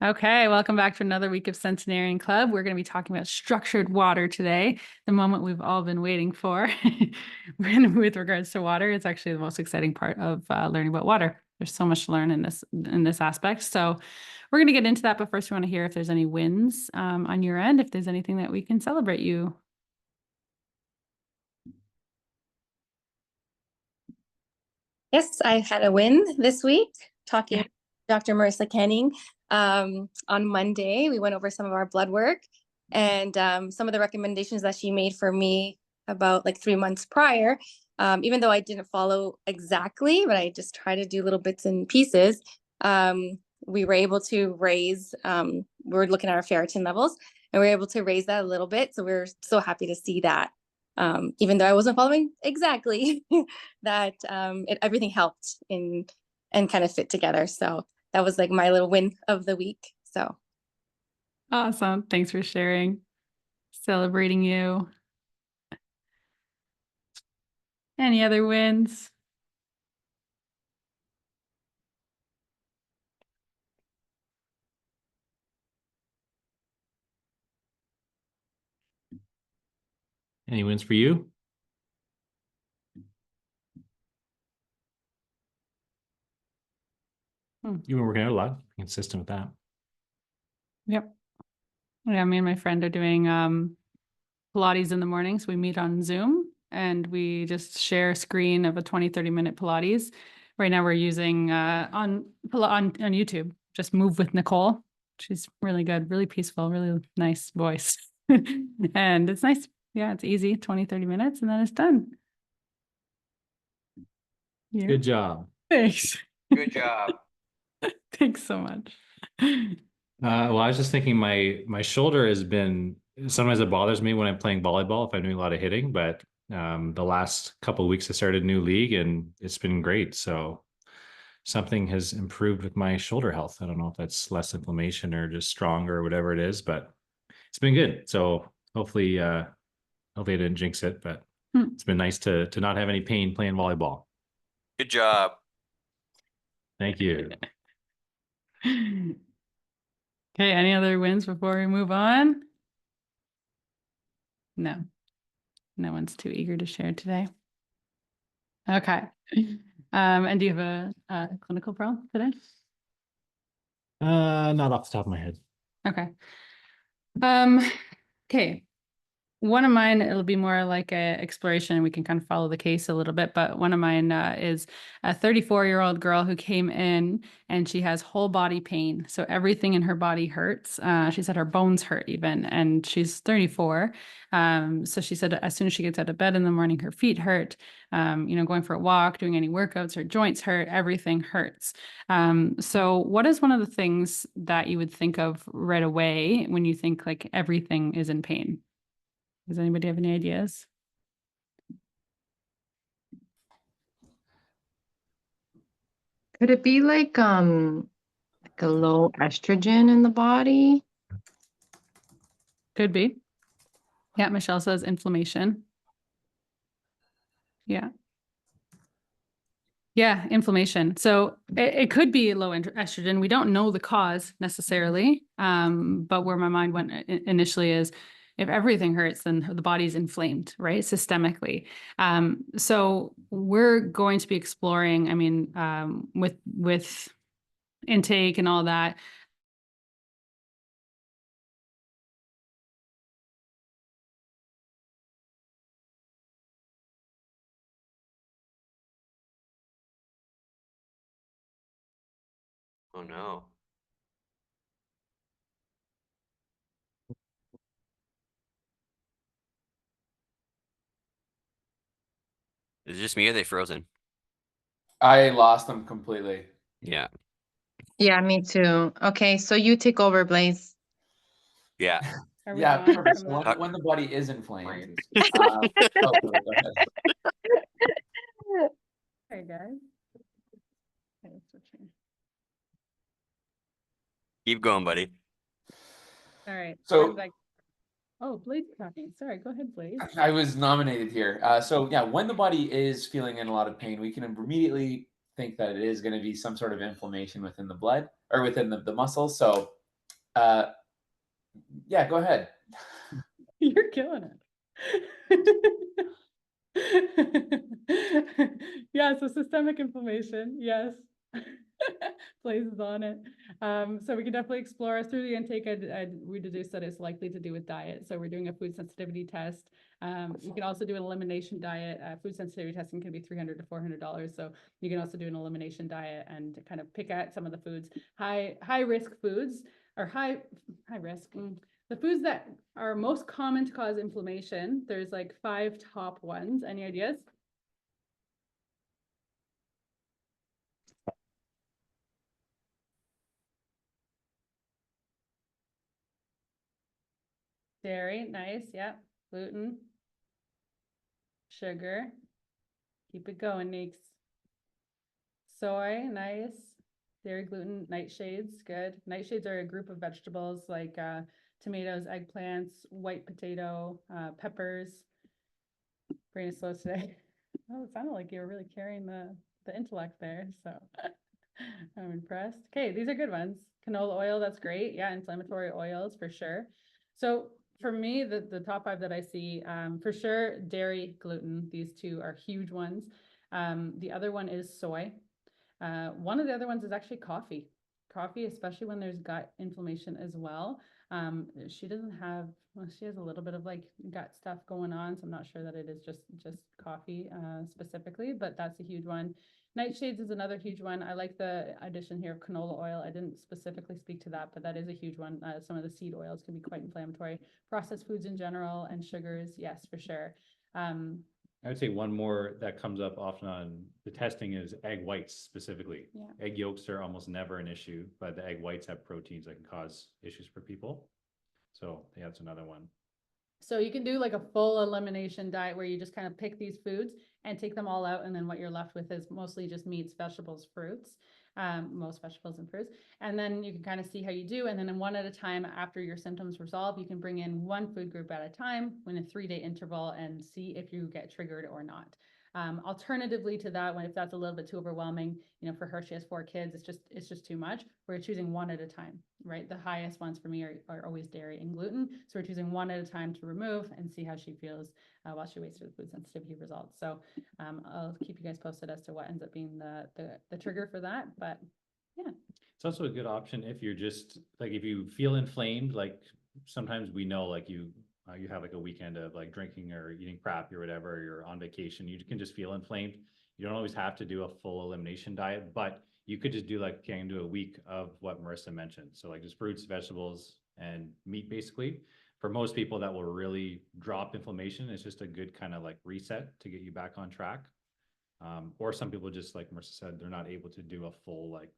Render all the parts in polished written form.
Okay, welcome back to another week of Centenarian Club. We're going to be talking about structured water today, the moment we've all been waiting for. With regards to water, it's actually the most exciting part of learning about water. There's so much to learn in this aspect. So we're going to get into that, but first we want to hear if there's any wins on your end, if there's anything that we can celebrate you. Yes, I had a win this week talking to Dr. Marissa Kenning. On Monday, we went over some of our blood work and some of the recommendations that she made for me about like 3 months prior. Even though I didn't follow exactly, but I just tried to do little bits and pieces. We were able to raise, we were looking at our ferritin levels and we were able to raise that a little bit. So we were so happy to see that. Even though I wasn't following exactly, that everything helped and kind of fit together. So that was like my little win of the week. So Awesome. Thanks for sharing. Celebrating you. Any other wins? Any wins for you? You've been working out a lot, consistent with that. Yep. Yeah, me and my friend are doing Pilates in the morning. So we meet on Zoom and we just share a screen of a 20-30 minute Pilates. Right now we're using on YouTube, just Move with Nicole. She's really good, really peaceful, really nice voice. And it's nice. Yeah, it's easy, 20-30 minutes and then it's done. Yeah. Good job. Thanks. Good job. Thanks so much. Well, I was just thinking my shoulder has been, sometimes it bothers me when I'm playing volleyball if I'm doing a lot of hitting, but the last couple of weeks I started a new league and it's been great. So something has improved with my shoulder health. I don't know if that's less inflammation or just stronger or whatever it is, but it's been good. So hopefully I didn't jinx it, but it's been nice to not have any pain playing volleyball. Good job. Thank you. Okay, any other wins before we move on? No. No one's too eager to share today. Okay. And do you have a clinical problem today? Not off the top of my head. Okay. Okay. One of mine, it'll be more like a exploration. We can kind of follow the case a little bit, but one of mine is a 34-year-old girl who came in and she has whole body pain. So everything in her body hurts. She said her bones hurt even, and she's 34. So she said as soon as she gets out of bed in the morning, her feet hurt. Going for a walk, doing any workouts, her joints hurt, everything hurts. So what is one of the things that you would think of right away when you think like everything is in pain? Does anybody have any ideas? Could it be like a low estrogen in the body? Could be. Yeah, Michelle says inflammation. Yeah. Yeah, inflammation. So it could be low estrogen. We don't know the cause necessarily, but where my mind went initially is if everything hurts, then the body's inflamed, right? Systemically. So we're going to be exploring, with intake and all that. Oh no. Is it just me or are they frozen? I lost them completely. Yeah. Yeah, me too. Okay, so you take over, Blaze. Yeah. Yeah, gone perfect. from So the- when the body is inflamed. Oh, go ahead. Hey guys. Okay, switching. Keep going, buddy. All right. So- Oh, Blaze is talking. Sorry, go ahead, Blaze. I was nominated here. So yeah, when the body is feeling in a lot of pain, we can immediately think that it is going to be some sort of inflammation within the blood or within the muscles. So Yeah, go ahead. You're killing it. Yeah, so systemic inflammation, yes. Plays on it. So we can definitely explore through the intake. We deduce that it's likely to do with diet. So we're doing a food sensitivity test. You can also do an elimination diet. Food sensitivity testing can be $300 to $400. So you can also do an elimination diet and kind of pick at some of the foods, high risk foods or high risk. The foods that are most common to cause inflammation. There's like 5 top ones. Any ideas? Dairy, nice, yeah. Gluten, sugar. Keep it going, Neeks. Soy, nice. Dairy, gluten, nightshades, good. Nightshades are a group of vegetables like tomatoes, eggplants, white potato, peppers. Brain is slow today. Oh, it sounded like you were really carrying the intellect there, so I'm impressed. Okay, these are good ones. Canola oil, that's great. Yeah, inflammatory oils for sure. So for me, the top 5 that I see, for sure, dairy, gluten, these 2 are huge ones. The other one is soy. One of the other ones is actually coffee. Coffee, especially when there's gut inflammation as well. She doesn't have, well, she has a little bit of like gut stuff going on, so I'm not sure that it is just coffee specifically, but that's a huge one. Nightshades is another huge one. I like the addition here of canola oil. I didn't specifically speak to that, but that is a huge one. Some of the seed oils can be quite inflammatory. Processed foods in general and sugars, yes, for sure. I would say one more that comes up often on the testing is egg whites specifically. Yeah. Egg yolks are almost never an issue, but the egg whites have proteins that can cause issues for people. So yeah, that's another one. So you can do like a full elimination diet where you just kind of pick these foods and take them all out. And then what you're left with is mostly just meats, vegetables, fruits, most vegetables and fruits. And then you can kind of see how you do. And then in one at a time, after your symptoms resolve, you can bring in one food group at a time in a 3-day interval and see if you get triggered or not. Alternatively to that, if that's a little bit too overwhelming, for her, she has 4 kids, it's just too much. We're choosing one at a time, right? The highest ones for me are always dairy and gluten. So we're choosing one at a time to remove and see how she feels while she waits for the food sensitivity results. So I'll keep you guys posted as to what ends up being the trigger for that. But yeah. It's also a good option if you're just like, if you feel inflamed, like sometimes we know like you have like a weekend of like drinking or eating crap or whatever, you're on vacation, you can just feel inflamed. You don't always have to do a full elimination diet, but you could just do like, can do a week of what Marissa mentioned. So like just fruits, vegetables, and meat basically. For most people that will really drop inflammation. It's just a good kind of like reset to get you back on track. Or some people just like Marissa said, they're not able to do a full like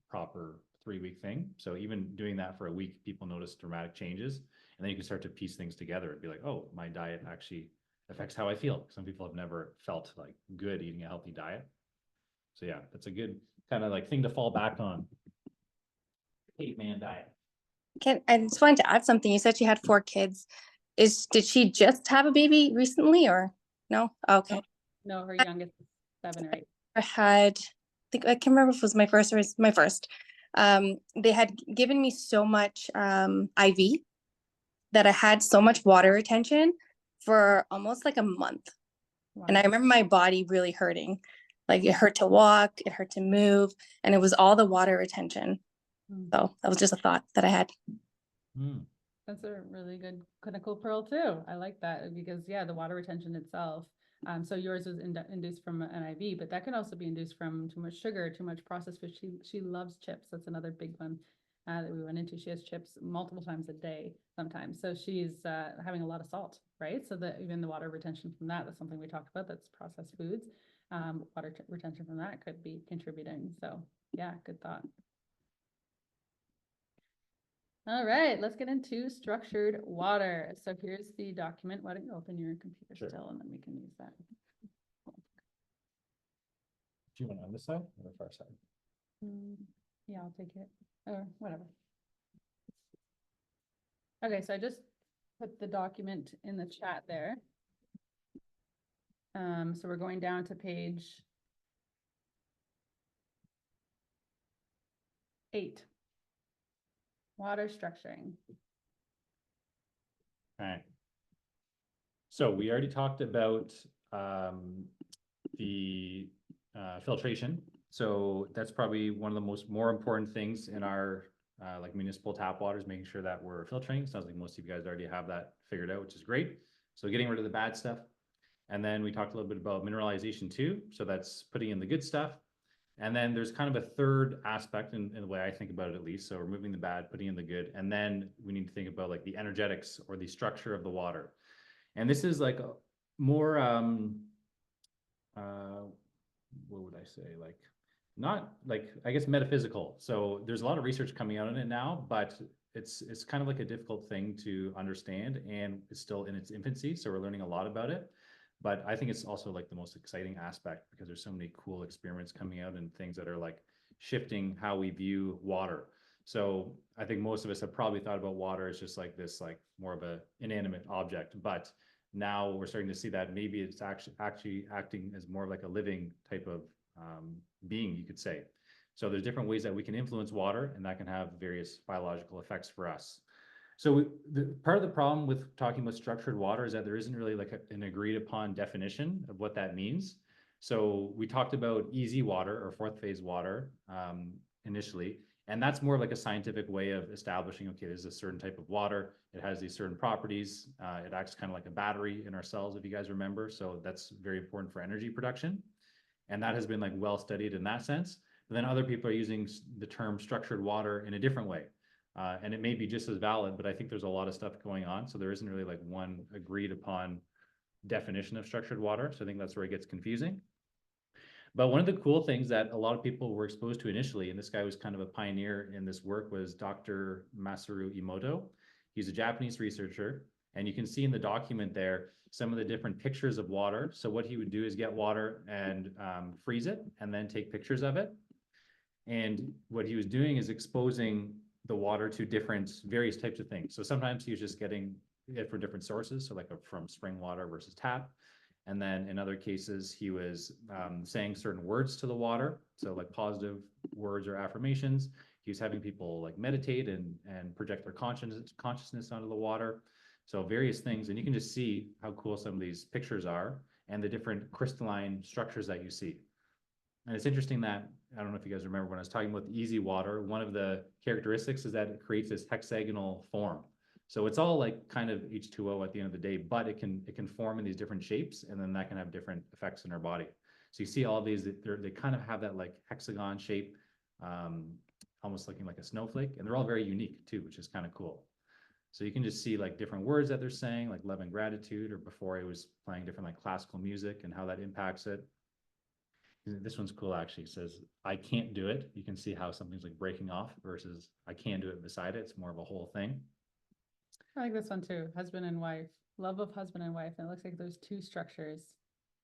proper 3-week thing. So even doing that for a week, people notice dramatic changes, and then you can start to piece things together and be like, oh, my diet actually affects how I feel. Some people have never felt like good eating a healthy diet. So yeah, that's a good kind of like thing to fall back on. Caveman diet. I just wanted to add something. You said she had 4 kids. Did she just have a baby recently or no? Okay. No, her youngest is 7 or 8. I can't remember if it was my first or my first. They had given me so much IV that I had so much water retention for almost like a month. Wow. And I remember my body really hurting. Like it hurt to walk, it hurt to move, and it was all the water retention. So that was just a thought that I had. That's a really good clinical pearl too. I like that because yeah, the water retention itself. So yours was induced from an IV, but that can also be induced from too much sugar, too much processed food. She loves chips. That's another big one that we went into. She has chips multiple times a day sometimes. So she's having a lot of salt, right? So that even the water retention from that's something we talked about. That's processed foods. Water retention from that could be contributing. So yeah, good thought. All right, let's get into structured water. So here's the document. Why don't you open your computer still and then we can use that. Do you want on this side or the far side? Yeah, I'll take it or whatever. Okay, so I just put the document in the chat there. So we're going down to page 8. water structuring. Alright. So we already talked about the filtration. So that's probably one of the more important things in our like municipal tap water is making sure that we're filtering. Sounds like most of you guys already have that figured out, which is great. So getting rid of the bad stuff. And then we talked a little bit about mineralization too. So that's putting in the good stuff. And then there's kind of a third aspect in the way I think about it, at least. So removing the bad, putting in the good. And then we need to think about like the energetics or the structure of the water. And this is like a more, what would I say? Like, not like, I guess, metaphysical. So there's a lot of research coming out on it now, but it's kind of like a difficult thing to understand, and it's still in its infancy. So we're learning a lot about it. But I think it's also like the most exciting aspect because there's so many cool experiments coming out and things that are like shifting how we view water. So I think most of us have probably thought about water as just like this, like more of a inanimate object. But now we're starting to see that maybe it's actually acting as more of like a living type of being, you could say. So there's different ways that we can influence water, and that can have various biological effects for us. So part of the problem with talking about structured water is that there isn't really like an agreed upon definition of what that means. So we talked about easy water or fourth phase water initially, and that's more like a scientific way of establishing, okay, there's a certain type of water. It has these certain properties. It acts kind of like a battery in our cells, if you guys remember. So that's very important for energy production. And that has been like well studied in that sense. But then other people are using the term structured water in a different way. And it may be just as valid, but I think there's a lot of stuff going on. So there isn't really like one agreed upon definition of structured water. So I think that's where it gets confusing. But one of the cool things that a lot of people were exposed to initially, and this guy was kind of a pioneer in this work, was Dr. Masaru Emoto. He's a Japanese researcher. And you can see in the document there some of the different pictures of water. So what he would do is get water and freeze it and then take pictures of it. And what he was doing is exposing the water to various types of things. So sometimes he was just getting it from different sources. So like from spring water versus tap. And then in other cases, he was saying certain words to the water. So like positive words or affirmations. He was having people like meditate and project their consciousness onto the water. So various things, and you can just see how cool some of these pictures are and the different crystalline structures that you see. And it's interesting that, I don't know if you guys remember when I was talking about the easy water, one of the characteristics is that it creates this hexagonal form. So it's all like kind of H2O at the end of the day, but it can form in these different shapes, and then that can have different effects in our body. So you see all these, they kind of have that like hexagon shape, almost looking like a snowflake, and they're all very unique too, which is kind of cool. So you can just see like different words that they're saying, like love and gratitude, or before I was playing different like classical music and how that impacts it. This one's cool, actually. It says, I can't do it. You can see how something's like breaking off versus I can do it beside it. It's more of a whole thing. I like this one too, husband and wife, love of husband and wife. And it looks like there's two structures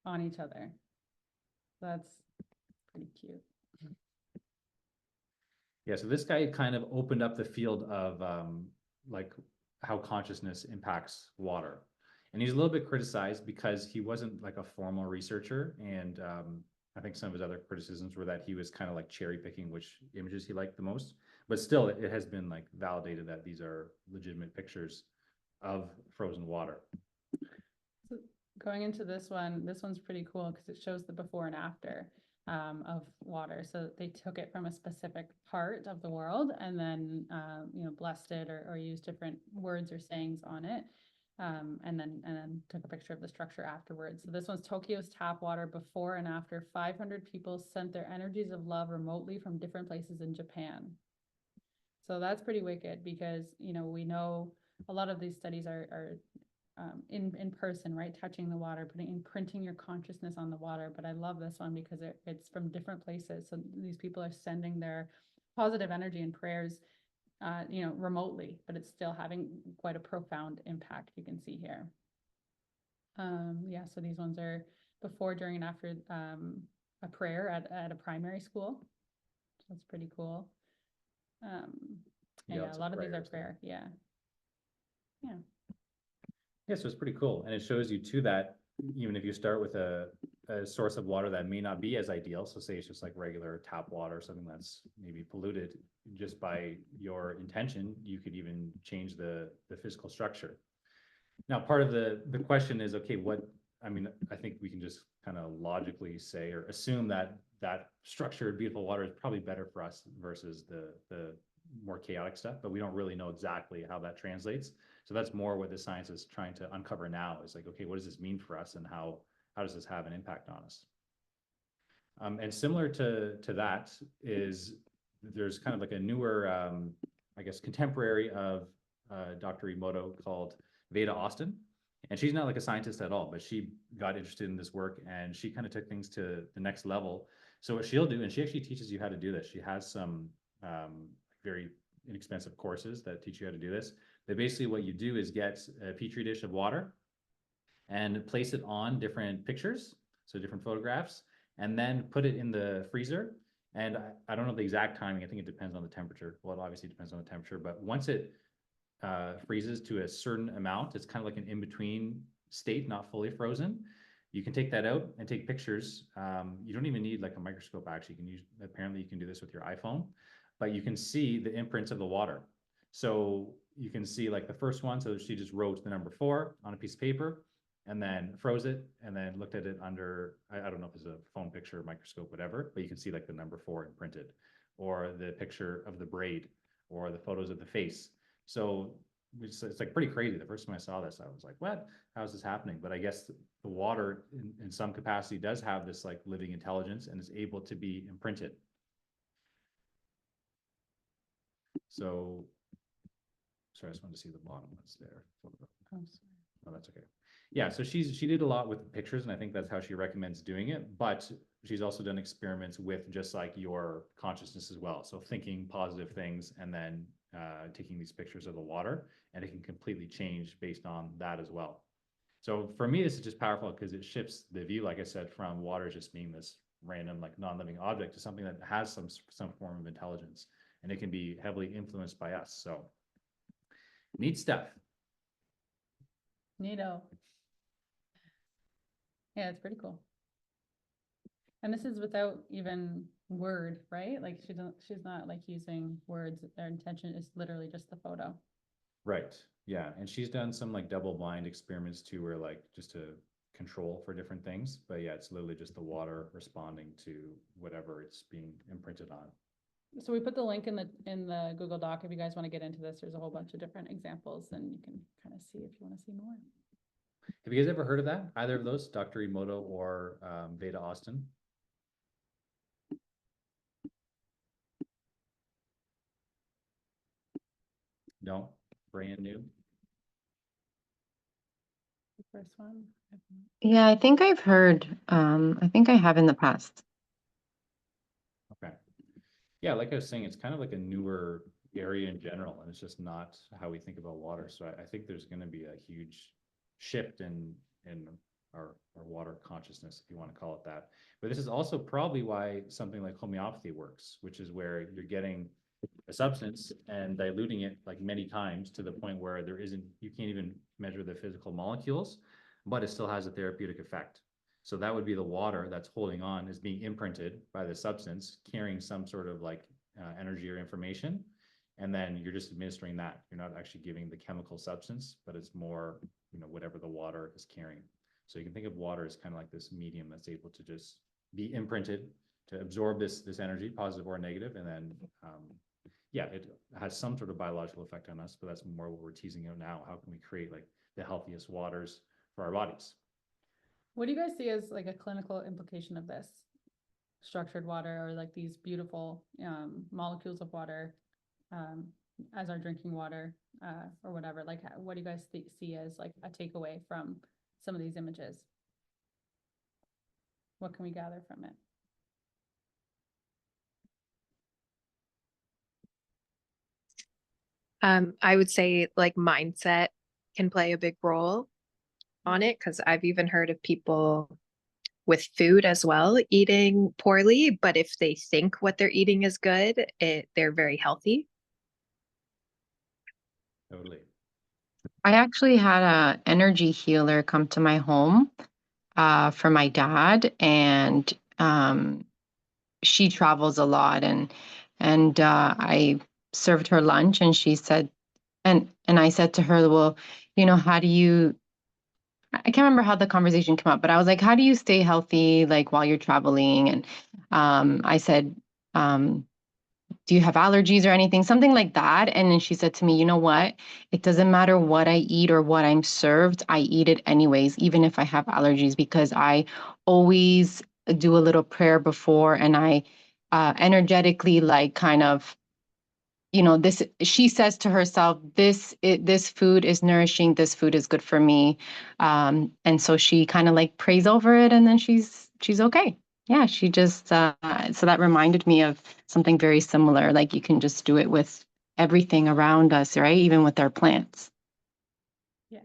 on each other. That's pretty cute. Yeah, so this guy kind of opened up the field of like how consciousness impacts water. And he's a little bit criticized because he wasn't like a formal researcher. And I think some of his other criticisms were that he was kind of like cherry picking which images he liked the most. But still, it has been like validated that these are legitimate pictures of frozen water. So going into this one's pretty cool because it shows the before and after of water. So they took it from a specific part of the world and then, blessed it or used different words or sayings on it. And then took a picture of the structure afterwards. So this one's Tokyo's tap water before and after. 500 people sent their energies of love remotely from different places in Japan. So that's pretty wicked because, we know a lot of these studies are in person, right? Touching the water, imprinting your consciousness on the water. But I love this one because it's from different places. So these people are sending their positive energy and prayers remotely, but it's still having quite a profound impact. You can see here. So these ones are before, during, and after a prayer at a primary school. So that's pretty cool. A lot of these are prayer. Yeah. Yeah, so it's pretty cool. And it shows you too that even if you start with a a source of water that may not be as ideal, so say it's just like regular tap water, something that's maybe polluted, just by your intention, you could even change the physical structure. Now, part of the question is, okay, I mean, I think we can just kind of logically say or assume that that structured, beautiful water is probably better for us versus the more chaotic stuff, but we don't really know exactly how that translates. So that's more what the science is trying to uncover now, is like, okay, what does this mean for us, and how does this have an impact on us? And similar to that is, there's kind of like a newer, I guess, contemporary of Dr. Emoto, called Veda Austin. And she's not like a scientist at all, but she got interested in this work, and she kind of took things to the next level. So what she'll do, and she actually teaches you how to do this. She has some very inexpensive courses that teach you how to do this. But basically what you do is get a petri dish of water and place it on different pictures, so different photographs, and then put it in the freezer. And I don't know the exact timing. I think it depends on the temperature. Well, it obviously depends on the temperature, but once it freezes to a certain amount, it's kind of like an in-between state, not fully frozen. You can take that out and take pictures. You don't even need like a microscope, actually. You can use, apparently you can do this with your iPhone, but you can see the imprints of the water. So you can see like the first one, so she just wrote the number 4 on a piece of paper, and then froze it, and then looked at it under, I don't know if it's a phone picture, microscope, whatever, but you can see like the number 4 imprinted, or the picture of the braid, or the photos of the face. So it's like pretty crazy. The first time I saw this, I was like, what? How is this happening? But I guess the water in some capacity does have this like living intelligence, and is able to be imprinted. So, sorry, I just wanted to see the bottom ones there. Oh, that's okay. Yeah, so she did a lot with pictures, and I think that's how she recommends doing it. But she's also done experiments with just like your consciousness as well. So thinking positive things, and then taking these pictures of the water, and it can completely change based on that as well. So for me, this is just powerful because it shifts the view, like I said, from water just being this random, like non-living object, to something that has some form of intelligence, and it can be heavily influenced by us. So neat stuff. Neato. Yeah, it's pretty cool. And this is without even word, right? Like she's not like using words. Their intention is literally just the photo. Right. Yeah. And she's done some like double-blind experiments too, where like just to control for different things. But yeah, it's literally just the water responding to whatever it's being imprinted on. So we put the link in the Google Doc if you guys want to get into this. There's a whole bunch of different examples, and you can kind of see if you want to see more. Have you guys ever heard of that? Either of those, Dr. Emoto or Veda Austin? No, brand new. The first one. Yeah, I think I've heard, I think I have in the past. Okay. Yeah, like I was saying, it's kind of like a newer area in general, and it's just not how we think about water. So I think there's going to be a huge shift in our water consciousness, if you want to call it that. But this is also probably why something like homeopathy works, which is where you're getting a substance and diluting it like many times to the point where you can't even measure the physical molecules, but it still has a therapeutic effect. So that would be the water that's holding on, is being imprinted by the substance, carrying some sort of like energy or information. And then you're just administering that. You're not actually giving the chemical substance, but it's more, whatever the water is carrying. So you can think of water as kind of like this medium that's able to just be imprinted to absorb this energy, positive or negative, and then yeah, it has some sort of biological effect on us, but that's more what we're teasing out now. How can we create like the healthiest waters for our bodies? What do you guys see as like a clinical implication of this? Structured water, or like these beautiful molecules of water as our drinking water or whatever. Like, what do you guys see as like a takeaway from some of these images? What can we gather from it? I would say like mindset can play a big role on it, because I've even heard of people with food as well eating poorly, but if they think what they're eating is good, they're very healthy. Totally. I actually had a energy healer come to my home. for my dad, and she travels a lot, and I served her lunch, and she said, and I said to her, well, how do you, I can't remember how the conversation came up, but I was like, how do you stay healthy like while you're traveling? And I said, do you have allergies or anything? Something like that. And then she said to me, you know what? It doesn't matter what I eat or what I'm served. I eat it anyways, even if I have allergies, because I always do a little prayer before, and I energetically like kind of, this, she says to herself, this food is nourishing, this food is good for me. And so she kind of like prays over it, and then she's okay. Yeah, she just so that reminded me of something very similar. Like, you can just do it with everything around us, right? Even with our plants. Yes.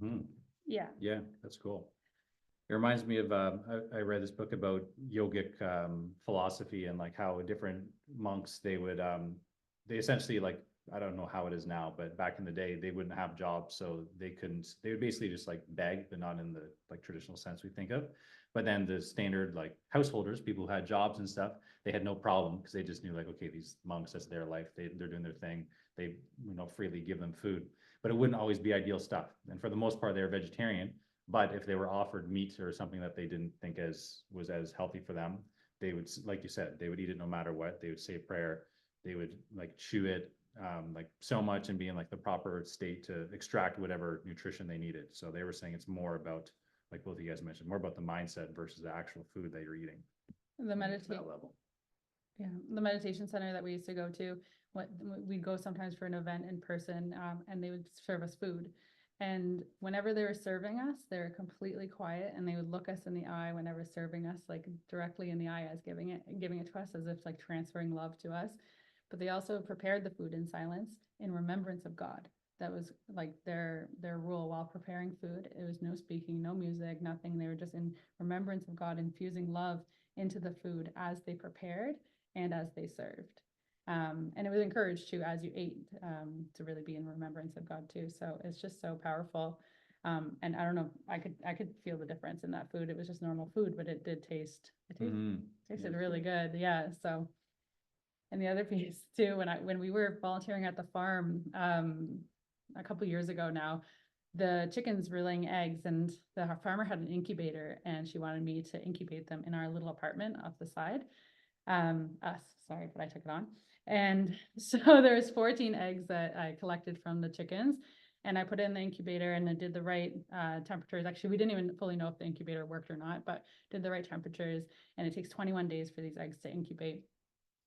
Mhm. Yeah. Yeah, that's cool. It reminds me of I read this book about yogic philosophy, and like how different monks, they essentially, like, I don't know how it is now, but back in the day they wouldn't have jobs, so they would basically just like beg, but not in the like traditional sense we think of. But then the standard like householders, people who had jobs and stuff, they had no problem, because they just knew like, okay, these monks, that's their life, they're doing their thing, they freely give them food. But it wouldn't always be ideal stuff, and for the most part they're vegetarian. But if they were offered meat or something that they didn't think was as healthy for them, they would, like you said, they would eat it no matter what. They would say a prayer. They would like chew it like so much and be in like the proper state to extract whatever nutrition they needed. So they were saying it's more about, like both of you guys mentioned, more about the mindset versus the actual food that you're eating. The meditation. That level. Yeah, the meditation center that we used to go to, we'd go sometimes for an event in person, and they would serve us food. And whenever they were serving us, they were completely quiet, and they would look us in the eye whenever serving us, like directly in the eye, as giving it to us, as if like transferring love to us. But they also prepared the food in silence, in remembrance of God. That was like their rule while preparing food. It was no speaking, no music, nothing. They were just in remembrance of God, infusing love into the food as they prepared and as they served. And it was encouraged to, as you ate, to really be in remembrance of God too. So it's just so powerful. And I don't know, I could feel the difference in that food. It was just normal food, but it did tasted Yeah. really good. Yeah. So, and the other piece too, when we were volunteering at the farm, a couple years ago now, the chickens were laying eggs, and the farmer had an incubator, and she wanted me to incubate them in our little apartment off the side. Sorry, but I took it on. And so there was 14 eggs that I collected from the chickens, and I put it in the incubator, and I did the right temperatures. Actually, we didn't even fully know if the incubator worked or not, but did the right temperatures, and it takes 21 days for these eggs to incubate.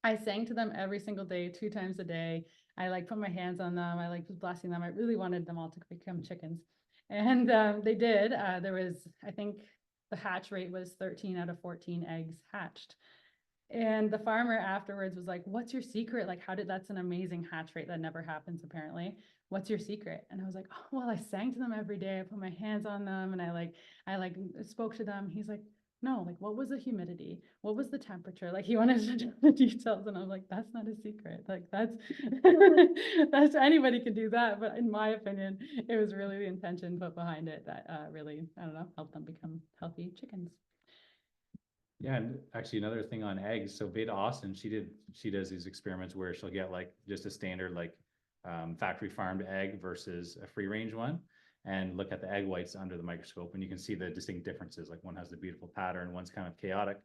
I sang to them every single day, 2 times a day. I like put my hands on them. I like was blessing them. I really wanted them all to become chickens. And they did. There was, I think the hatch rate was 13 out of 14 eggs hatched. And the farmer afterwards was like, what's your secret? Like, that's an amazing hatch rate that never happens apparently. What's your secret? And I was like, oh, well, I sang to them every day. I put my hands on them, and I spoke to them. He's like, no, like, what was the humidity? What was the temperature? Like, he wanted to know the details. And I was like, that's not a secret. Like, that's anybody can do that. But in my opinion, it was really the intention put behind it that really, I don't know, helped them become healthy chickens. Yeah, and actually another thing on eggs. So Beta Austin, she does these experiments where she'll get like just a standard like factory farmed egg versus a free range one, and look at the egg whites under the microscope, and you can see the distinct differences. Like, one has the beautiful pattern, one's kind of chaotic.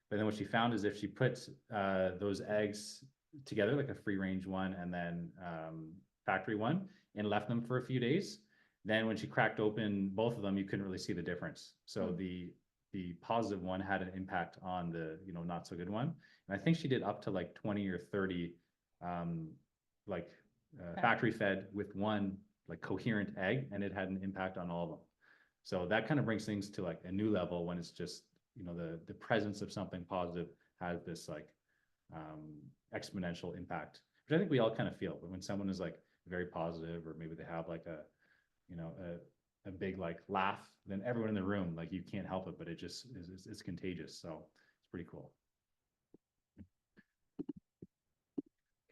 But then what she found is if she puts those eggs together, like a free range one and then factory one, and left them for a few days, then when she cracked open both of them, you couldn't really see the difference. So the positive one had an impact on the not so good one. And I think she did up to like 20 or 30 factory fed with one like coherent egg, and it had an impact on all of them. So that kind of brings things to like a new level when it's just the presence of something positive has this like exponential impact, which I think we all kind of feel. But when someone is like very positive, or maybe they have like a big like laugh, then everyone in the room, like, you can't help it, but it just it's contagious. So it's pretty cool.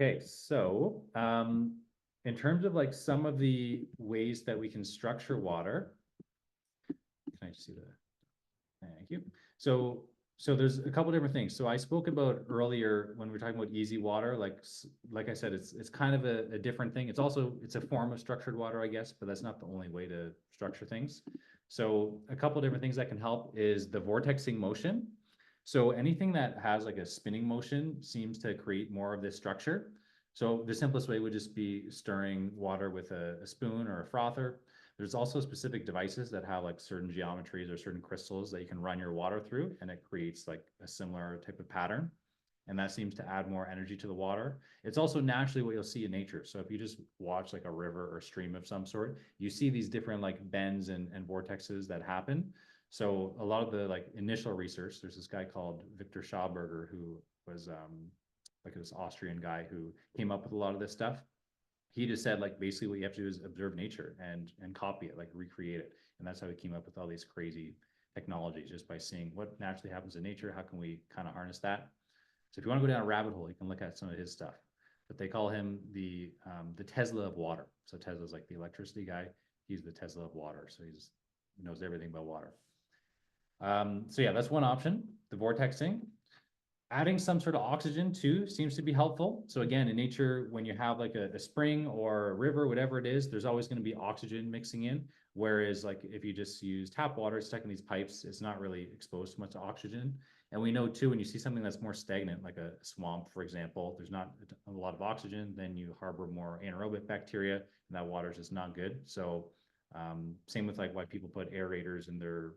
Okay, so in terms of like some of the ways that we can structure water, can I see the Thank you. So there's a couple different things. So I spoke about earlier when we were talking about easy water, like I said, it's kind of a different thing. It's a form of structured water, I guess, but that's not the only way to structure things. So a couple different things that can help is the vortexing motion. So anything that has like a spinning motion seems to create more of this structure. So the simplest way would just be stirring water with a spoon or a frother. There's also specific devices that have like certain geometries or certain crystals that you can run your water through, and it creates like a similar type of pattern. And that seems to add more energy to the water. It's also naturally what you'll see in nature. So if you just watch like a river or stream of some sort, you see these different like bends and vortexes that happen. So a lot of the like initial research, there's this guy called Victor Schauberger who was like this Austrian guy who came up with a lot of this stuff. He just said like basically what you have to do is observe nature and copy it, like recreate it. And that's how he came up with all these crazy technologies, just by seeing what naturally happens in nature. How can we kind of harness that? So if you want to go down a rabbit hole, you can look at some of his stuff. But they call him the Tesla of water. So Tesla's like the electricity guy. He's the Tesla of water. So he knows everything about water. So yeah, that's one option, the vortexing. Adding some sort of oxygen too seems to be helpful. So again, in nature, when you have like a spring or a river, whatever it is, there's always going to be oxygen mixing in. Whereas like if you just use tap water stuck in these pipes, it's not really exposed to much oxygen. And we know too, when you see something that's more stagnant, like a swamp, for example, there's not a lot of oxygen, then you harbor more anaerobic bacteria, and that water is just not good. So same with like why people put aerators in their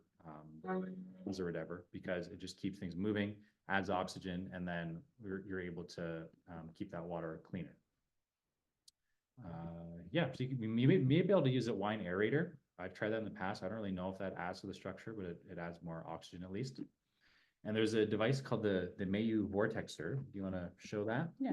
or whatever, because it just keeps things moving, adds oxygen, and then you're able to keep that water cleaner. Yeah, so you may be able to use a wine aerator. I've tried that in the past. I don't really know if that adds to the structure, but it adds more oxygen at least. And there's a device called the Mayu Vortexer. Do you want to show that? Yeah.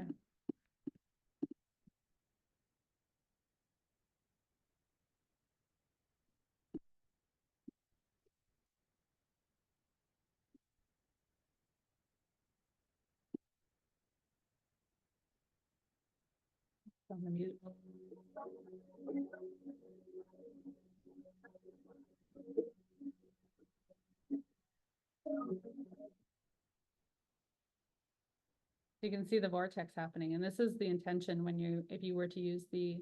On the mute. You can see the vortex happening, and this is the intention when if you were to use a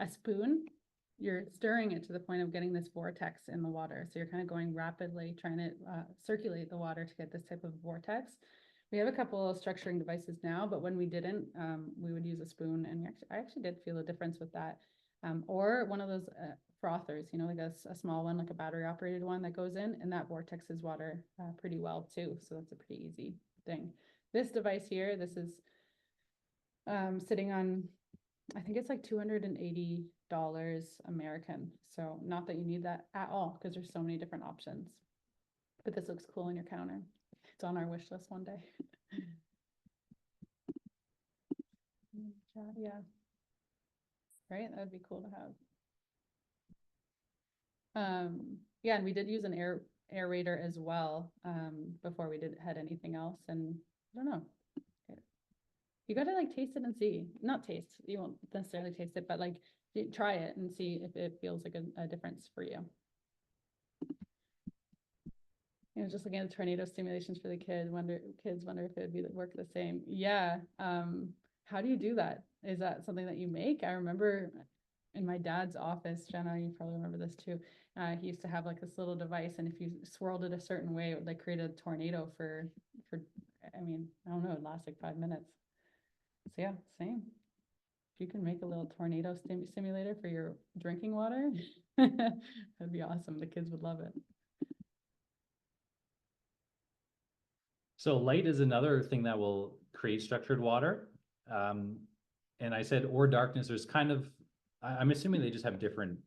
spoon, you're stirring it to the point of getting this vortex in the water. So you're kind of going rapidly, trying to circulate the water to get this type of vortex. We have a couple of structuring devices now, but when we didn't, we would use a spoon, and I actually did feel a difference with that. Or one of those frothers, you know, like a small one, like a battery operated one that goes in, and that vortexes water pretty well too. So that's a pretty easy thing. This device here, this is sitting on, I think it's like $280 American. So not that you need that at all, because there's so many different options. But this looks cool on your counter. It's on our wish list one day. Yeah. Right, that would be cool to have. Yeah, and we did use an aerator as well before we had anything else, and I don't know. You got to like taste it and see. Not taste, you won't necessarily taste it, but like try it and see if it feels like a difference for you. You know, just looking at the tornado stimulations for the kids wonder if it would work the same. Yeah. How do you do that? Is that something that you make? I remember in my dad's office, Jenna, you probably remember this too. He used to have like this little device, and if you swirled it a certain way, it would like create a tornado for I mean, I don't know, it lasts like 5 minutes. So yeah, same. If you can make a little tornado simulator for your drinking water, that'd be awesome. The kids would love it. So light is another thing that will create structured water. And I said, or darkness, there's kind of, I'm assuming they just have different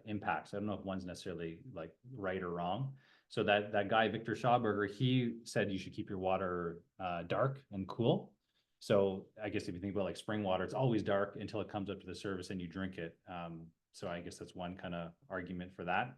impacts. I don't know if one's necessarily like right or wrong. So that guy, Victor Schauberger, he said you should keep your water dark and cool. So I guess if you think about like spring water, it's always dark until it comes up to the surface and you drink it. So I guess that's one kind of argument for that.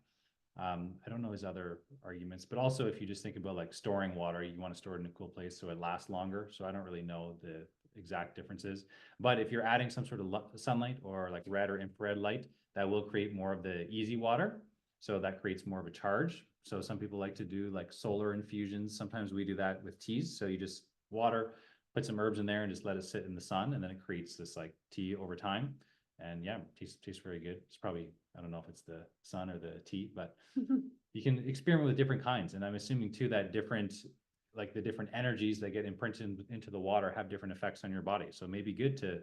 I don't know his other arguments, but also if you just think about like storing water, you want to store it in a cool place so it lasts longer. So I don't really know the exact differences, but if you're adding some sort of sunlight or like red or infrared light, that will create more of the easy water. So that creates more of a charge. So some people like to do like solar infusions. Sometimes we do that with teas. So you just water, put some herbs in there and just let it sit in the sun, and then it creates this like tea over time. And yeah, tastes very good. It's probably, I don't know if it's the sun or the tea, but you can experiment with different kinds. And I'm assuming too that different, like the different energies that get imprinted into the water have different effects on your body. So it may be good to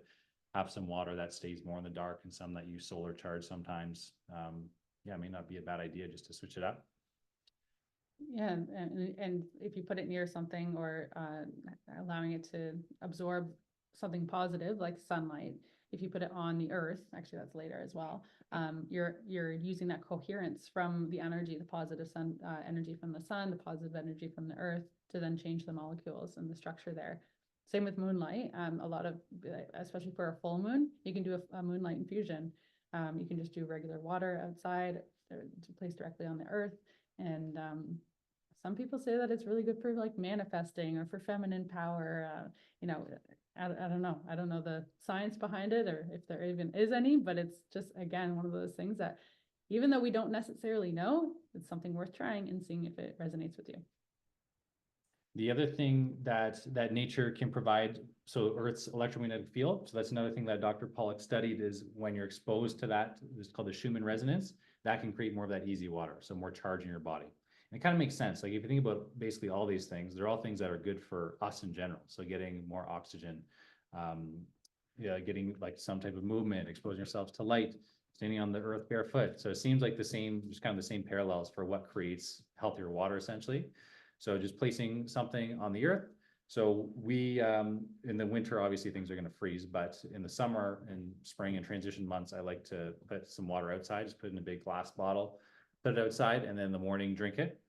have some water that stays more in the dark and some that use solar charge sometimes. Yeah, it may not be a bad idea just to switch it up. Yeah, and if you put it near something or allowing it to absorb something positive like sunlight, if you put it on the earth, actually that's later as well, you're using that coherence from the energy, the positive sun energy from the sun, the positive energy from the earth to then change the molecules and the structure there. Same with moonlight. A lot of, especially for a full moon, you can do a moonlight infusion. You can just do regular water outside, placed directly on the earth. And some people say that it's really good for like manifesting or for feminine power. You know, I don't know. I don't know the science behind it or if there even is any, but it's just, again, one of those things that even though we don't necessarily know, it's something worth trying and seeing if it resonates with you. The other thing that nature can provide, so Earth's electromagnetic field, so that's another thing that Dr. Pollack studied, is when you're exposed to that, it's called the Schumann resonance, that can create more of that easy water, so more charge in your body. And it kind of makes sense. Like if you think about basically all these things, they're all things that are good for us in general. So getting more oxygen, yeah, getting like some type of movement, exposing yourselves to light, standing on the earth barefoot. So it seems like the same, just kind of the same parallels for what creates healthier water essentially. So just placing something on the earth. So we, in the winter, obviously things are going to freeze, but in the summer and spring and transition months, I like to put some water outside, just put it in a big glass bottle, put it outside, and then in the morning drink it.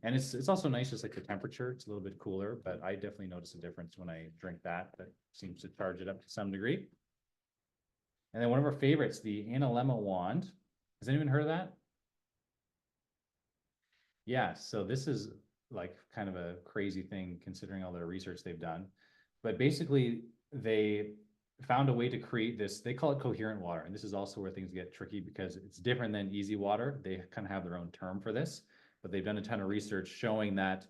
And it's also nice, just like the temperature, it's a little bit cooler, but I definitely notice a difference when I drink that. That seems to charge it up to some degree. And then one of our favorites, the Analemma wand. Has anyone heard of that? Yeah, so this is like kind of a crazy thing considering all the research they've done. But basically, they found a way to create this, they call it coherent water. And this is also where things get tricky because it's different than easy water. They kind of have their own term for this, but they've done a ton of research showing that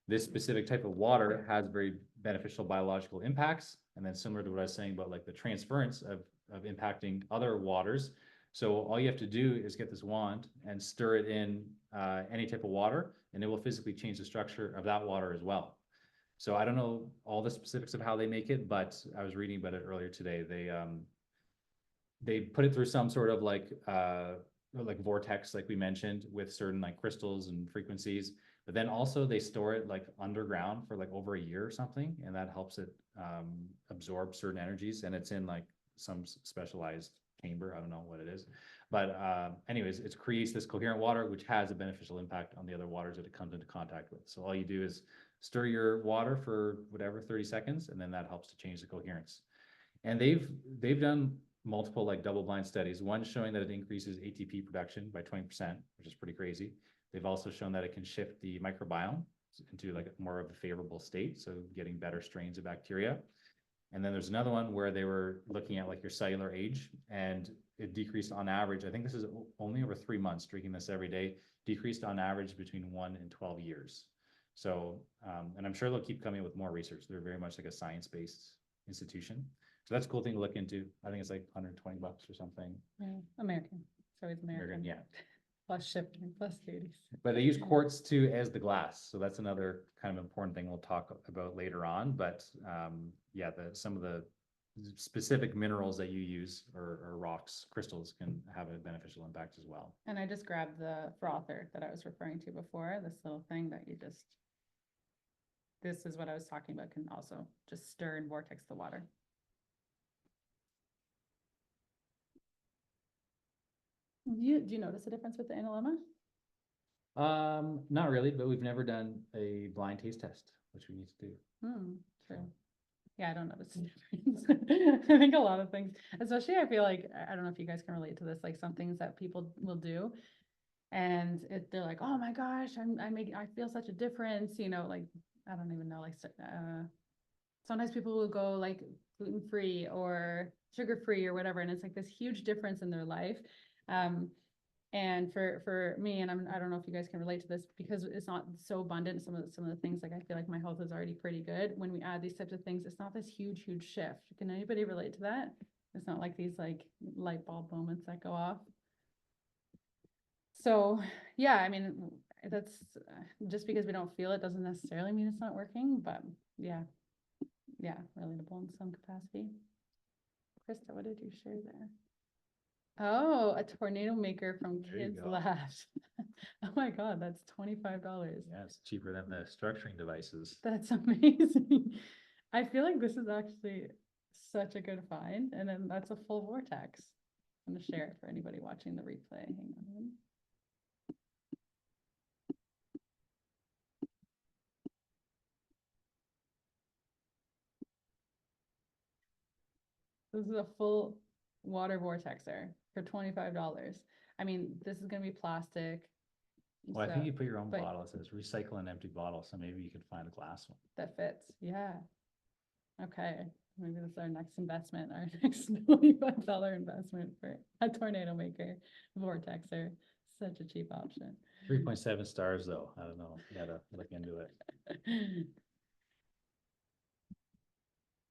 this specific type of water has very beneficial biological impacts. And then similar to what I was saying about like the transference of impacting other waters. So all you have to do is get this wand and stir it in any type of water, and it will physically change the structure of that water as well. So I don't know all the specifics of how they make it, but I was reading about it earlier today. They put it through some sort of like vortex, like we mentioned, with certain like crystals and frequencies. But then also they store it like underground for like over a year or something, and that helps it absorb certain energies. And it's in like some specialized chamber. I don't know what it is, but anyways, it creates this coherent water, which has a beneficial impact on the other waters that it comes into contact with. So all you do is stir your water for whatever 30 seconds, and then that helps to change the coherence. And they've done multiple like double-blind studies. One showing that it increases ATP production by 20%, which is pretty crazy. They've also shown that it can shift the microbiome into like more of a favorable state, so getting better strains of bacteria. And then there's another one where they were looking at like your cellular age, and it decreased on average. I think this is only over 3 months drinking this every day, decreased on average between 1 and 12 years. So, and I'm sure they'll keep coming with more research. They're very much like a science-based institution. So that's a cool thing to look into. I think it's like $120 or something. Yeah, American. So it's American. Yeah. Plus shipping, plus duties. But they use quartz too as the glass. So that's another kind of important thing we'll talk about later on. But yeah, some of the specific minerals that you use or rocks, crystals can have a beneficial impact as well. And I just grabbed the frother that I was referring to before, this little thing that you just, this is what I was talking about, can also just stir and vortex the water. Do you notice a difference with the Analemma? Not really, but we've never done a blind taste test, which we need to do. True. Yeah, I don't notice a difference. I think a lot of things, especially I feel like, I don't know if you guys can relate to this, like some things that people will do and they're like, oh my gosh, I feel such a difference, you know, like, I don't even know, like, sometimes people will go like gluten-free or sugar-free or whatever. And it's like this huge difference in their life. And for me, and I don't know if you guys can relate to this because it's not so abundant. Some of the things, like I feel like my health is already pretty good. When we add these types of things, it's not this huge shift. Can anybody relate to that? It's not like these like light bulb moments that go off. So yeah, I mean, that's just because we don't feel it doesn't necessarily mean it's not working, but yeah, relatable in some capacity. Krista, what did you share there? Oh, a tornado maker from There you Kids go. Labs. Oh my God, that's $25. Yeah, it's cheaper than the structuring devices. That's amazing. I feel like this is actually such a good find. And then that's a full vortex. I'm gonna share it for anybody watching the replay. Hang on. This is a full water vortexer for $25. I mean, this is gonna be plastic. Well, I think so- you put your own but bottle. It says recycle an empty bottle, so maybe you could find a glass one. that fits. Yeah. Okay. Maybe that's our next investment, our next $25 investment for a tornado maker vortexer. Such a cheap option. 3.7 stars though. I don't know. You gotta look into it.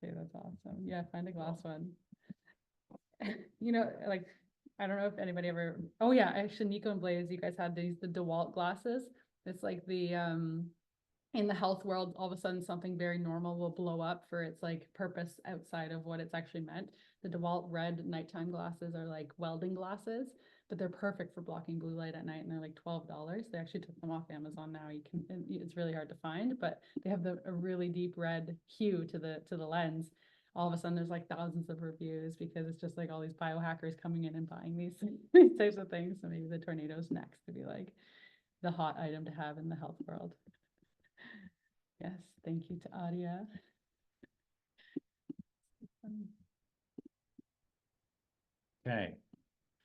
Okay, that's awesome. Yeah, find a glass one. You know, like, I don't know if anybody ever, oh yeah, actually Nico and Blaze, you guys had the DeWalt glasses. It's like in the health world, all of a sudden something very normal will blow up for its like purpose outside of what it's actually meant. The DeWalt red nighttime glasses are like welding glasses, but they're perfect for blocking blue light at night, and they're like $12. They actually took them off Amazon now. You can, it's really hard to find, but they have a really deep red hue to the lens. All of a sudden there's like thousands of reviews because it's just like all these biohackers coming in and buying these these types of things. So maybe the tornado's next to be like the hot item to have in the health world. Yes, thank you to Adia. Okay.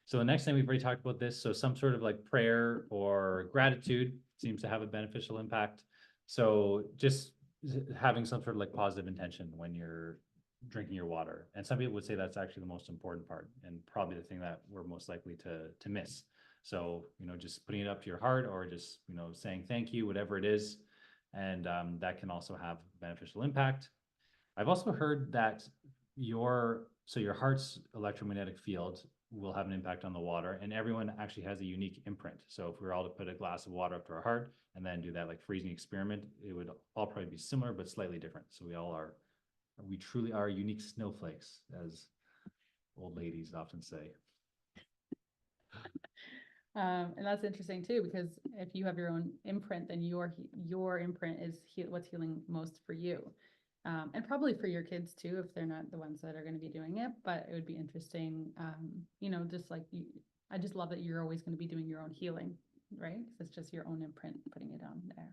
So the next thing, we've already talked about this. So some sort of like prayer or gratitude seems to have a beneficial impact. So just having some sort of like positive intention when you're drinking your water. And some people would say that's actually the most important part and probably the thing that we're most likely to miss. So, you know, just putting it up to your heart or just, you know, saying thank you, whatever it is. And that can also have beneficial impact. I've also heard that your heart's electromagnetic field will have an impact on the water, and everyone actually has a unique imprint. So if we were all to put a glass of water up to our heart and then do that like freezing experiment, it would all probably be similar but slightly different. So we truly are unique snowflakes, as old ladies often say. And that's interesting too, because if you have your own imprint, then your imprint is what's healing most for you. And probably for your kids too, if they're not the ones that are going to be doing it, but it would be interesting, you know, just like I just love that you're always going to be doing your own healing, right? Because it's just your own imprint putting it on there.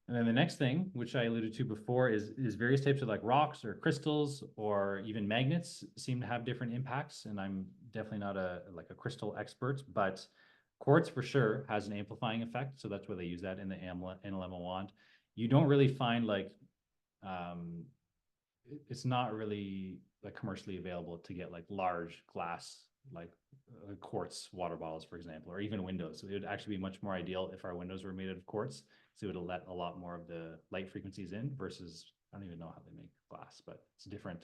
And then the next thing, which I alluded to before, is various types of like rocks or crystals or even magnets seem to have different impacts. And I'm definitely not a crystal expert, but quartz for sure has an amplifying effect. So that's why they use that in the NLM wand. You don't really find like, it's not really like commercially available to get like large glass, like quartz water bottles, for example, or even windows. So it would actually be much more ideal if our windows were made out of quartz. So it would let a lot more of the light frequencies in versus, I don't even know how they make glass, but it's different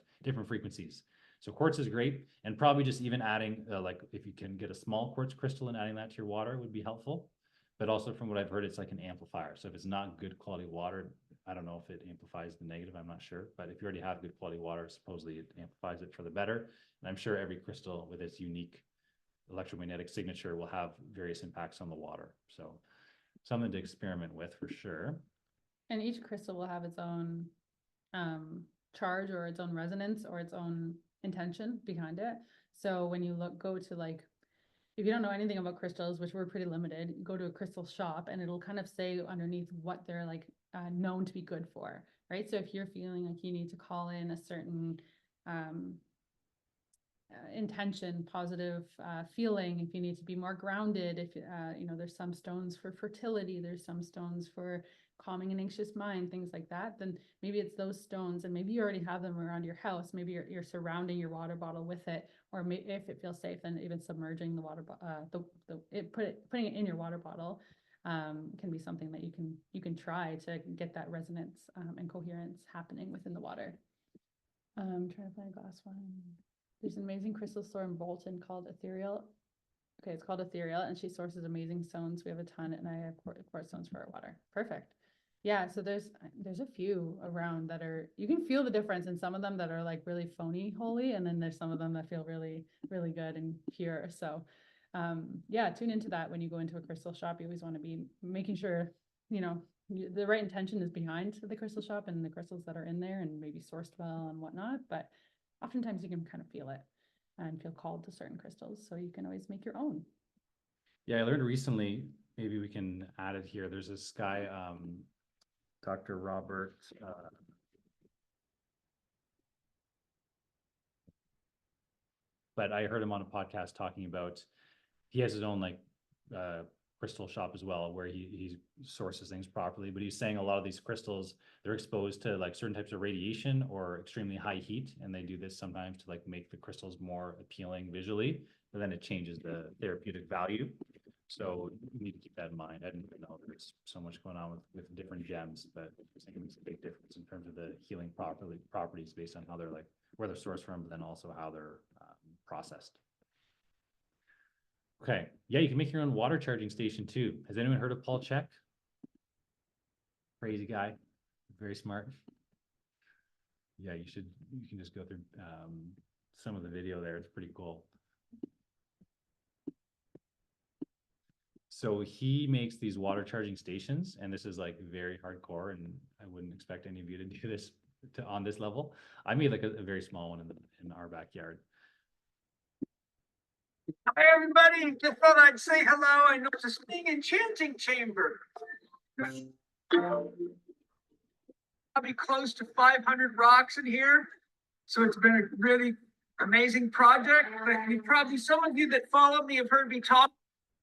frequencies. So quartz is great. And probably just even adding, like if you can get a small quartz crystal and adding that to your water would be helpful. But also from what I've heard, it's like an amplifier. So if it's not good quality water, I don't know if it amplifies the negative, I'm not sure. But if you already have good quality water, supposedly it amplifies it for the better. And I'm sure every crystal with its unique electromagnetic signature will have various impacts on the water. So something to experiment with for sure. And each crystal will have its own charge or its own resonance or its own intention behind it. So when you go to like, if you don't know anything about crystals, which we're pretty limited, go to a crystal shop and it'll kind of say underneath what they're like known to be good for, right? So if you're feeling like you need to call in a certain intention, positive feeling, if you need to be more grounded, if there's some stones for fertility, there's some stones for calming an anxious mind, things like that, then maybe it's those stones, and maybe you already have them around your house. Maybe you're surrounding your water bottle with it, or if it feels safe, then even submerging the water putting it in your water bottle can be something that you can try to get that resonance and coherence happening within the water. Trying to find a glass one. There's an amazing crystal store in Bolton called Ethereal. Okay, it's called Ethereal, and she sources amazing stones. We have a ton, and I have quartz stones for our water. Perfect. Yeah, so there's a few around that are, you can feel the difference in some of them that are like really phony holy, and then there's some of them that feel really, really good and pure. So yeah, tune into that when you go into a crystal shop. You always want to be making sure, the right intention is behind the crystal shop and the crystals that are in there, and maybe sourced well and whatnot. But oftentimes you can kind of feel it and feel called to certain crystals. So you can always make your own. Yeah, I learned recently, maybe we can add it here. There's this guy, Dr. Robert, but I heard him on a podcast talking about, he has his own like crystal shop as well, where he sources things properly, but he's saying a lot of these crystals, they're exposed to like certain types of radiation or extremely high heat, and they do this sometimes to like make the crystals more appealing visually, but then it changes the therapeutic value. So you need to keep that in mind. I didn't even know there's so much going on with different gems, but I think it makes a big difference in terms of the healing properties based on how they're like, where they're sourced from, but then also how they're processed. Okay, yeah, you can make your own water charging station too. Has anyone heard of Paul Chek? Crazy guy, very smart. Yeah, you can just go through some of the video there. It's pretty cool. So he makes these water charging stations, and this is like very hardcore, and I wouldn't expect any of you to do this on this level. I made like a very small one in our backyard. Hi, everybody. Just thought I'd say hello. I know it's a singing enchanting chamber. Probably close to 500 rocks in here. So it's been a really amazing project. But probably some of you that follow me have heard me talk.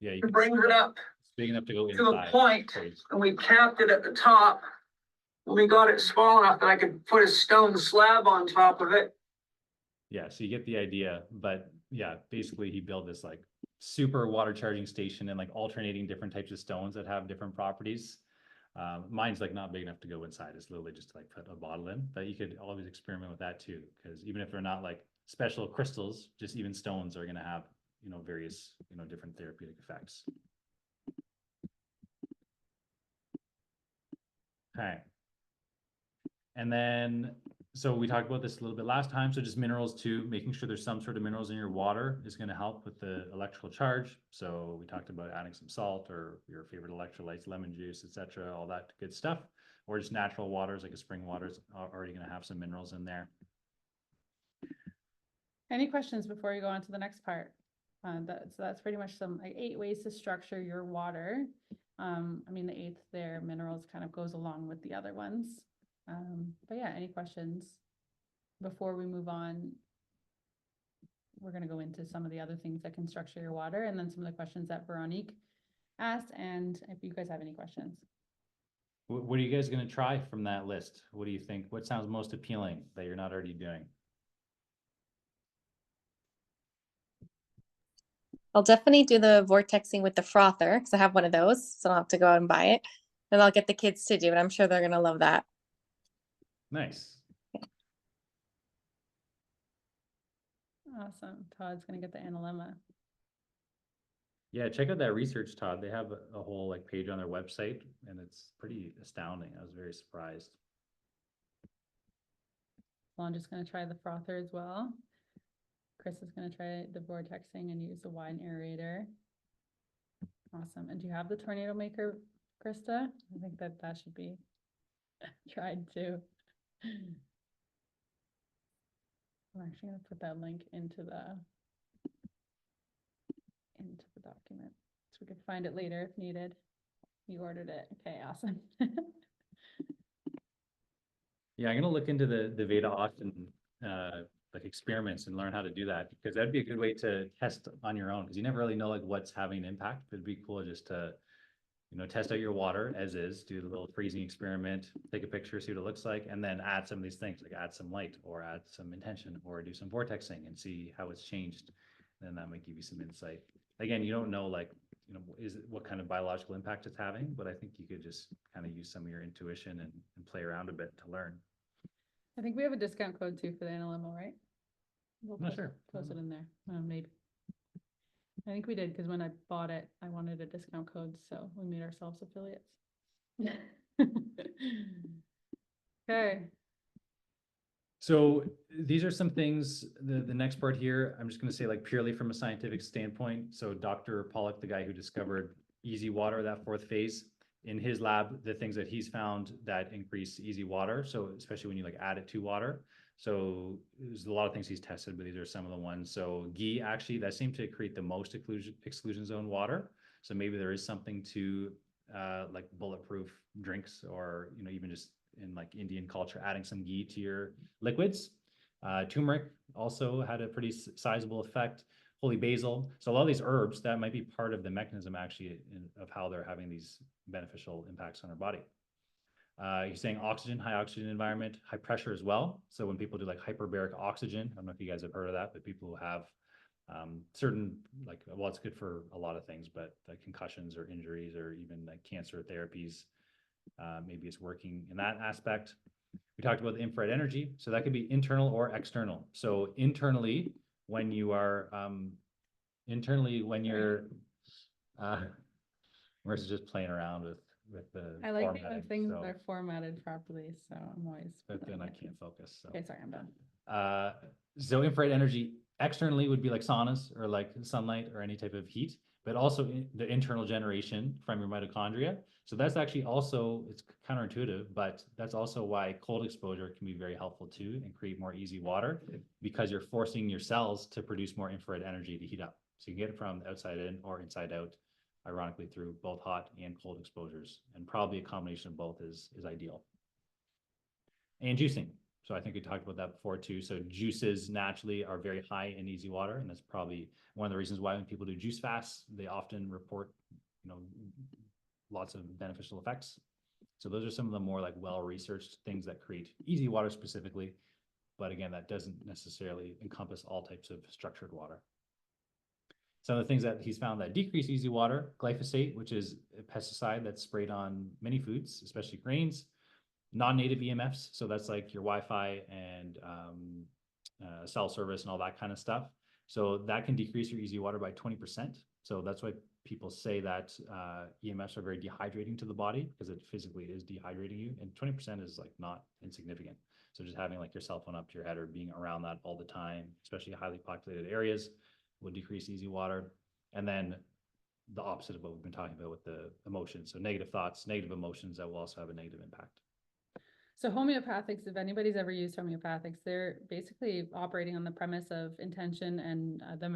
Yeah, you can bring it up. It's big enough to go to inside. a point, and we capped it at the top. And we got it small enough that I could put a stone slab on top of it. Yeah, so you get the idea, but yeah, basically he built this like super water charging station and like alternating different types of stones that have different properties. Mine's like not big enough to go inside. It's literally just to like put a bottle in, but you could always experiment with that too, because even if they're not like special crystals, just even stones are going to have, various, different therapeutic effects. Okay. And then, so we talked about this a little bit last time. So just minerals too, making sure there's some sort of minerals in your water is going to help with the electrical charge. So we talked about adding some salt or your favorite electrolytes, lemon juice, etc., all that good stuff, or just natural waters like a spring water is already going to have some minerals in there. Any questions before you go on to the next part? So that's pretty much some like 8 ways to structure your water. I mean, the 8th there, minerals, kind of goes along with the other ones. But yeah, any questions before we move on? We're going to go into some of the other things that can structure your water, and then some of the questions that Veronique asked, and if you guys have any questions. What are you guys going to try from that list? What do you think? What sounds most appealing that you're not already doing? I'll definitely do the vortexing with the frother because I have one of those, so I'll have to go out and buy it. And I'll get the kids to do it. I'm sure they're gonna love that. Nice. Awesome. Todd's gonna get the analemma. Yeah, check out that research, Todd. They have a whole like page on their website, and it's pretty astounding. I was very surprised. So I'm just gonna try the frother as well. Chris is going to try the vortexing and use the wine aerator. Awesome. And do you have the tornado maker, Krista? I think that should be tried too. I'm actually going to put that link into the document so we can find it later if needed. You ordered it. Okay, awesome. Yeah, I'm gonna look into the Veda Austin like like experiments and learn how to do that, because that'd be a good way to test on your own, because you never really know like what's having an impact. But it'd be cool just to, you know, test out your water as is, do the little freezing experiment, take a picture, see what it looks like, and then add some of these things, like add some light or add some intention or do some vortexing and see how it's changed. And then that might give you some insight. Again, you don't know like, you know, what kind of biological impact it's having, but I think you could just kind of use some of your intuition and play around a bit to learn. I think we have a discount code too for the NLMO, right? We'll I'm not post- sure. Post it in there, maybe. I think we did, because when I bought it, I wanted a discount code, so we made ourselves affiliates. Okay, So these are some things, the next part here, I'm just gonna say like purely from a scientific standpoint. So Dr. Pollock, the guy who discovered easy water, that fourth phase, in his lab, the things that he's found that increase easy water. So especially when you like add it to water. So there's a lot of things he's tested, but these are some of the ones. So ghee, actually, that seemed to create the most exclusion zone water. So maybe there is something to like bulletproof drinks, or, you know, even just in like Indian culture, adding some ghee to your liquids. Turmeric also had a pretty sizable effect. Holy basil. So a lot of these herbs, that might be part of the mechanism actually of how they're having these beneficial impacts on our body. You're saying oxygen, high oxygen environment, high pressure as well. So when people do like hyperbaric oxygen, I don't know if you guys have heard of that, but people who have certain, like, well, it's good for a lot of things, but like concussions or injuries or even like cancer therapies, maybe it's working in that aspect. We talked about the infrared energy. So that could be internal or external. So internally, when you are, Marissa's just playing around with the I like when formatting, things so- are formatted properly, so I'm always. but then I playing it. can't focus, so. Okay, sorry, I'm done. So infrared energy externally would be like saunas or like sunlight or any type of heat, but also the internal generation from your mitochondria. So that's actually also, it's counterintuitive, but that's also why cold exposure can be very helpful too and create more easy water, because you're forcing your cells to produce more infrared energy to heat up. So you can get it from the outside in or inside out, ironically through both hot and cold exposures, and probably a combination of both is ideal. And juicing. So I think we talked about that before too. So juices naturally are very high in easy water, and that's probably one of the reasons why when people do juice fasts, they often report, you know, lots of beneficial effects. So those are some of the more like well-researched things that create easy water specifically. But again, that doesn't necessarily encompass all types of structured water. Some of the things that he's found that decrease easy water, glyphosate, which is a pesticide that's sprayed on many foods, especially grains, non-native EMFs. So that's like your Wi-Fi and cell service and all that kind of stuff. So that can decrease your easy water by 20%. So that's why people say that EMFs are very dehydrating to the body, because it physically is dehydrating you. And 20% is like not insignificant. So just having like your cell phone up to your head or being around that all the time, especially highly populated areas, will decrease easy water. And then the opposite of what we've been talking about with the emotions. So negative thoughts, negative emotions, that will also have a negative impact. So homeopathics, if anybody's ever used homeopathics, they're basically operating on the premise of intention and the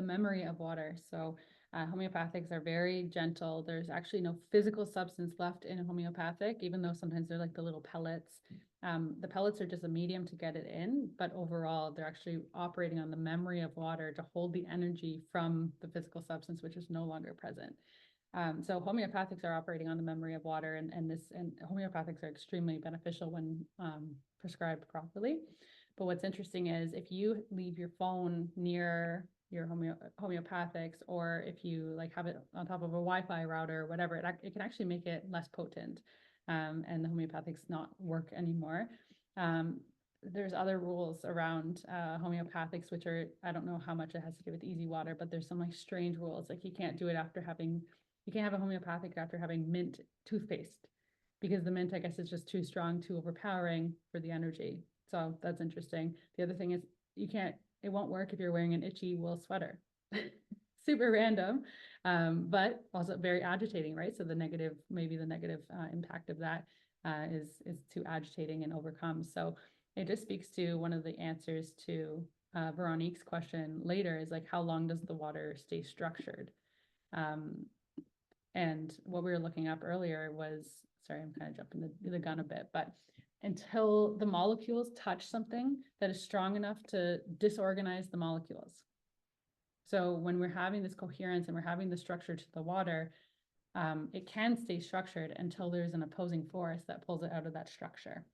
memory of water. So homeopathics are very gentle. There's actually no physical substance left in homeopathic, even though sometimes they're like the little pellets. The pellets are just a medium to get it in, but overall they're actually operating on the memory of water to hold the energy from the physical substance, which is no longer present. So homeopathics are operating on the memory of water, and homeopathics are extremely beneficial when prescribed properly. But what's interesting is if you leave your phone near your homeopathics, or if you like have it on top of a Wi-Fi router or whatever, it can actually make it less potent, and the homeopathics not work anymore. There's other rules around homeopathics, which are, I don't know how much it has to do with easy water, but there's some like strange rules, like you can't do it after having, you can't have a homeopathic after having mint toothpaste, because the mint, I guess, is just too strong, too overpowering for the energy. So that's interesting. The other thing is it won't work if you're wearing an itchy wool sweater. Super random, but also very agitating, right? So maybe the negative impact of that is too agitating and overcome. So it just speaks to one of the answers to Veronique's question later, is like, how long does the water stay structured? And what we were looking up earlier was, sorry, I'm kind of jumping the gun a bit, but until the molecules touch something that is strong enough to disorganize the molecules. So when we're having this coherence and we're having the structure to the water, it can stay structured until there's an opposing force that pulls it out of that structure.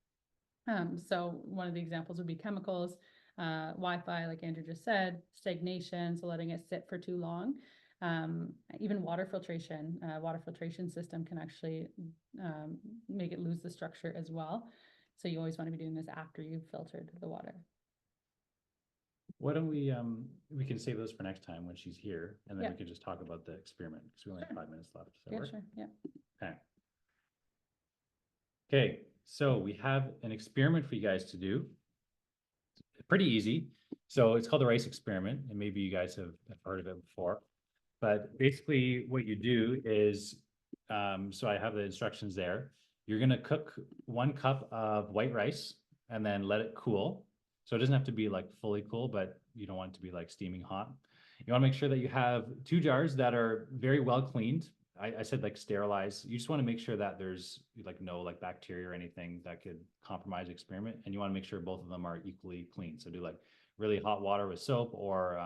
So one of the examples would be chemicals, Wi-Fi, like Andrew just said, stagnation, so letting it sit for too long. Even water filtration system can actually make it lose the structure as well. So you always want to be doing this after you've filtered the water. Why don't we can save those for next time when she's here, and then Yeah. we can just talk about the experiment, because we only have Sure. 5 minutes left. Does that Yeah, work? sure, yeah. Okay. Okay, so we have an experiment for you guys to do. Pretty easy. So it's called the rice experiment, and maybe you guys have heard of it before. But basically what you do is, so I have the instructions there. You're gonna cook 1 cup of white rice and then let it cool. So it doesn't have to be like fully cool, but you don't want it to be like steaming hot. You wanna make sure that you have 2 jars that are very well cleaned. I said like sterilize. You just wanna make sure that there's like no like bacteria or anything that could compromise the experiment. And you wanna make sure both of them are equally clean. So do like really hot water with soap or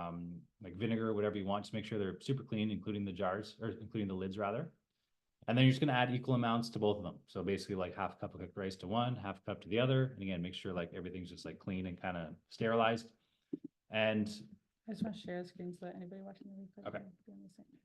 like vinegar, whatever you want. Just make sure they're super clean, including the jars, or including the lids rather. And then you're just gonna add equal amounts to both of them. So basically like half a cup of cooked rice to one, half a cup to the other. And again, make sure like everything's just like clean and kind of sterilized. And I just want to share a screen so that anybody watching the replay Okay. can be on the same page.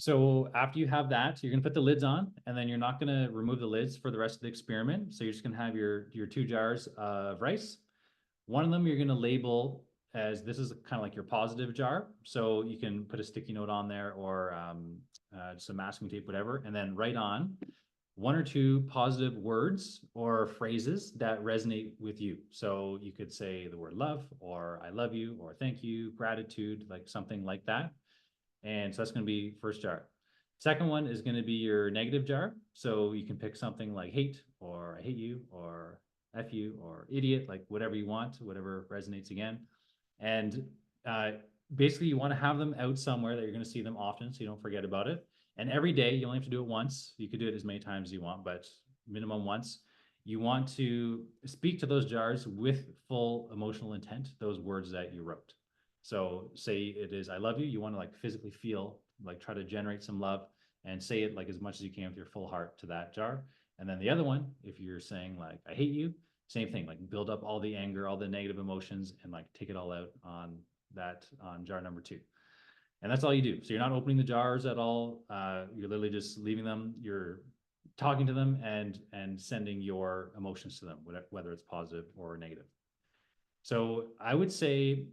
so after you have that, you're gonna put the lids on, and then you're not gonna remove the lids for the rest of the experiment. So you're just gonna have your 2 jars of rice. One of them you're gonna label as, this is kind of like your positive jar. So you can put a sticky note on there, or some masking tape, whatever, and then write on 1 or 2 positive words or phrases that resonate with you. So you could say the word love, or I love you, or thank you, gratitude, like something like that. And so that's going to be first jar. Second one is going to be your negative jar. So you can pick something like hate, or I hate you, or F you, or idiot, like whatever you want, whatever resonates again. And basically you want to have them out somewhere that you're going to see them often, so you don't forget about it. And every day, you only have to do it once. You could do it as many times as you want, but minimum once. You want to speak to those jars with full emotional intent, those words that you wrote. So say it is, I love you. You want to like physically feel, like try to generate some love and say it like as much as you can with your full heart to that jar. And then the other one, if you're saying like, I hate you, same thing, like build up all the anger, all the negative emotions, and like take it all out on that, on jar number 2. And that's all you do. So you're not opening the jars at all. You're literally just leaving them. You're talking to them and sending your emotions to them, whether it's positive or negative. So I would say,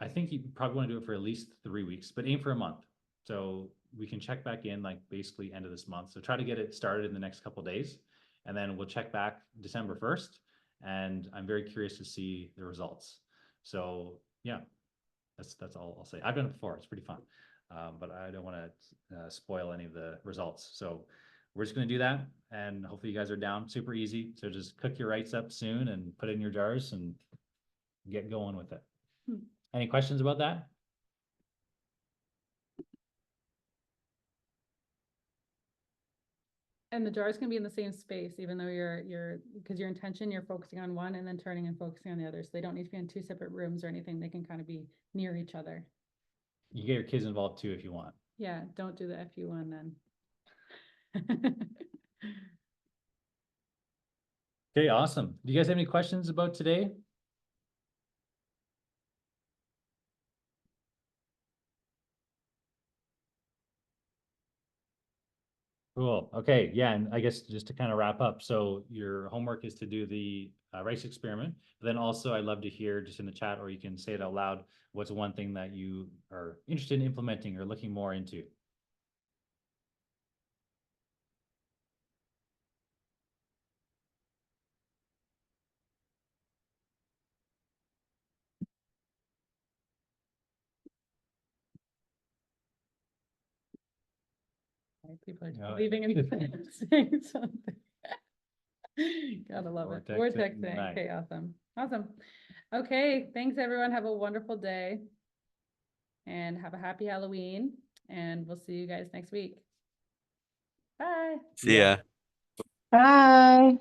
I think you probably want to do it for at least 3 weeks, but aim for a month. So we can check back in like basically end of this month. So try to get it started in the next couple of days, and then we'll check back December 1st. And I'm very curious to see the results. So yeah, that's all I'll say. I've done it before. It's pretty fun, but I don't want to spoil any of the results. So we're just going to do that, and hopefully you guys are down. Super easy. So just cook your rice up soon and put it in your jars and get going with it. Any questions about that? And the jars can be in the same space, even though because your intention, you're focusing on one and then turning and focusing on the other. So they don't need to be in 2 separate rooms or anything. They can kind of be near each other. You get your kids involved too if you want. Yeah, don't do the FU one then. Okay, awesome. Do you guys have any questions about today? Cool. Okay. Yeah. And I guess just to kind of wrap up, so your homework is to do the rice experiment. But then also I'd love to hear just in the chat, or you can say it out loud, what's one thing that you are interested in implementing or looking more into? People are Oh, leaving and saying something. Gotta love it. Vortex Vortex at night. Okay, awesome. Awesome. Okay, thanks everyone. Have a wonderful day. And have a happy Halloween. And we'll see you guys next week. Bye. See ya. Bye.